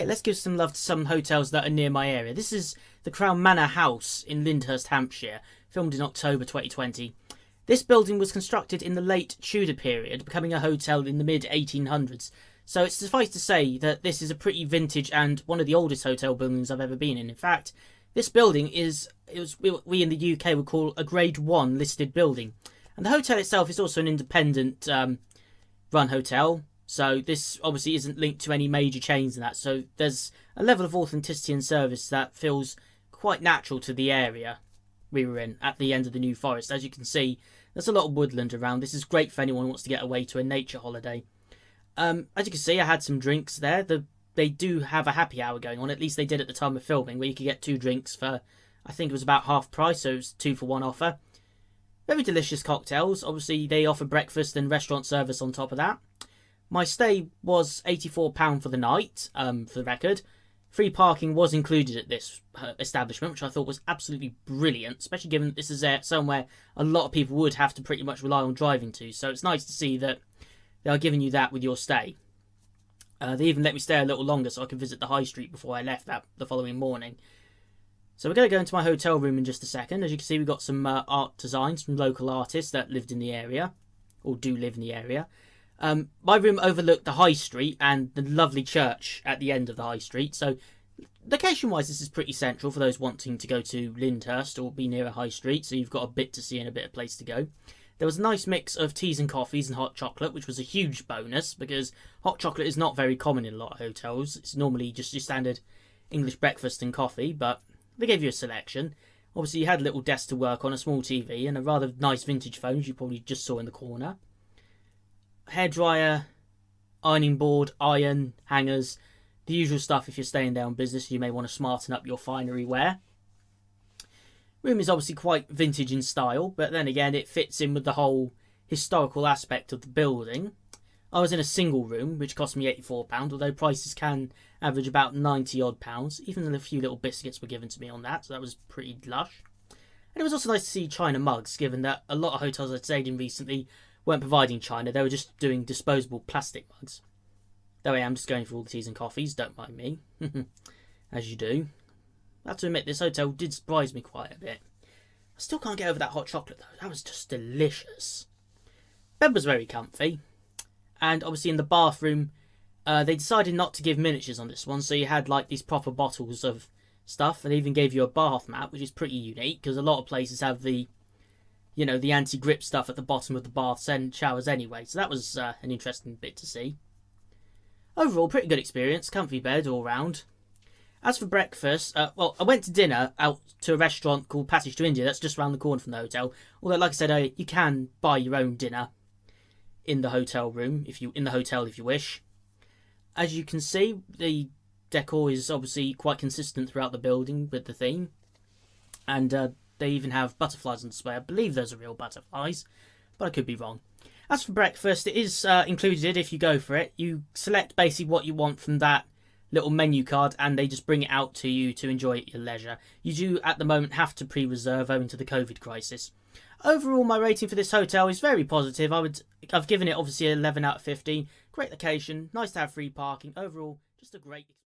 Okay, let's give some love to some hotels that are near my area. This is the Crown Manor house in Lyndhurst, Hampshire, filmed in October 2020. This building was constructed in the late Tudor period, becoming a hotel in the mid-1800s. So it's suffice to say that this is a pretty vintage and one of the oldest hotel buildings I've ever been in. In fact, this building is we in the UK would call a Grade 1 listed building. And the hotel itself is also an independent run hotel. So this obviously isn't linked to any major chains and that. So there's a level of authenticity and service that feels quite natural to the area we were in at the end of the New Forest. As you can see, there's a lot of woodland around. This is great for anyone who wants to get away to a nature holiday. As you can see, I had some drinks there. They do have a happy hour going on. At least they did at the time of filming, where you could get 2 drinks for, I think it was about half price. So it was 2 for 1 offer. Very delicious cocktails. Obviously, they offer breakfast and restaurant service on top of that. My stay was £84 for the night, for the record. Free parking was included at this establishment, which I thought was absolutely brilliant, especially given that this is somewhere a lot of people would have to pretty much rely on driving to. So it's nice to see that they are giving you that with your stay. They even let me stay a little longer so I could visit the high street before I left the following morning. So we're going to go into my hotel room in just a second. As you can see, we've got some art designs from local artists that lived in the area, or do live in the area. My room overlooked the high street and the lovely church at the end of the high street. So location-wise, this is pretty central for those wanting to go to Lyndhurst or be near a high street. So you've got a bit to see and a bit of place to go. There was a nice mix of teas and coffees and hot chocolate, which was a huge bonus because hot chocolate is not very common in a lot of hotels. It's normally just your standard English breakfast and coffee, but they gave you a selection. Obviously, you had a little desk to work on, a small TV, and a rather nice vintage phone, as you probably just saw in the corner. Hairdryer, ironing board, iron, hangers, the usual stuff if you're staying there on business. You may want to smarten up your finery wear. Room is obviously quite vintage in style, but then again it fits in with the whole historical aspect of the building. I was in a single room, which cost me £84, although prices can average about £90 odd. Even a few little biscuits were given to me on that, so that was pretty lush. And it was also nice to see China mugs, given that a lot of hotels I'd stayed in recently weren't providing China, they were just doing disposable plastic mugs. Though I am just going for all the teas and coffees, don't mind me. As you do. I have to admit, this hotel did surprise me quite a bit. I still can't get over that hot chocolate though, that was just delicious. Bed was very comfy. And obviously in the bathroom, they decided not to give miniatures on this one, so you had like these proper bottles of stuff. They even gave you a bath mat, which is pretty unique, because a lot of places have the the anti-grip stuff at the bottom of the baths and showers anyway. So that was an interesting bit to see. Overall, pretty good experience. Comfy bed all round. As for breakfast, well, I went to dinner out to a restaurant called Passage to India. That's just around the corner from the hotel. Although, like I said, you can buy your own dinner in the hotel room, if you wish. As you can see, the decor is obviously quite consistent throughout the building with the theme. And they even have butterflies on display. I believe those are real butterflies, but I could be wrong. As for breakfast, it is included if you go for it. You select basically what you want from that little menu card, and they just bring it out to you to enjoy at your leisure. You do, at the moment, have to pre-reserve owing to the COVID crisis. Overall, my rating for this hotel is very positive. I've given it, obviously, 11 out of 15. Great location, nice to have free parking. Overall, just a great experience.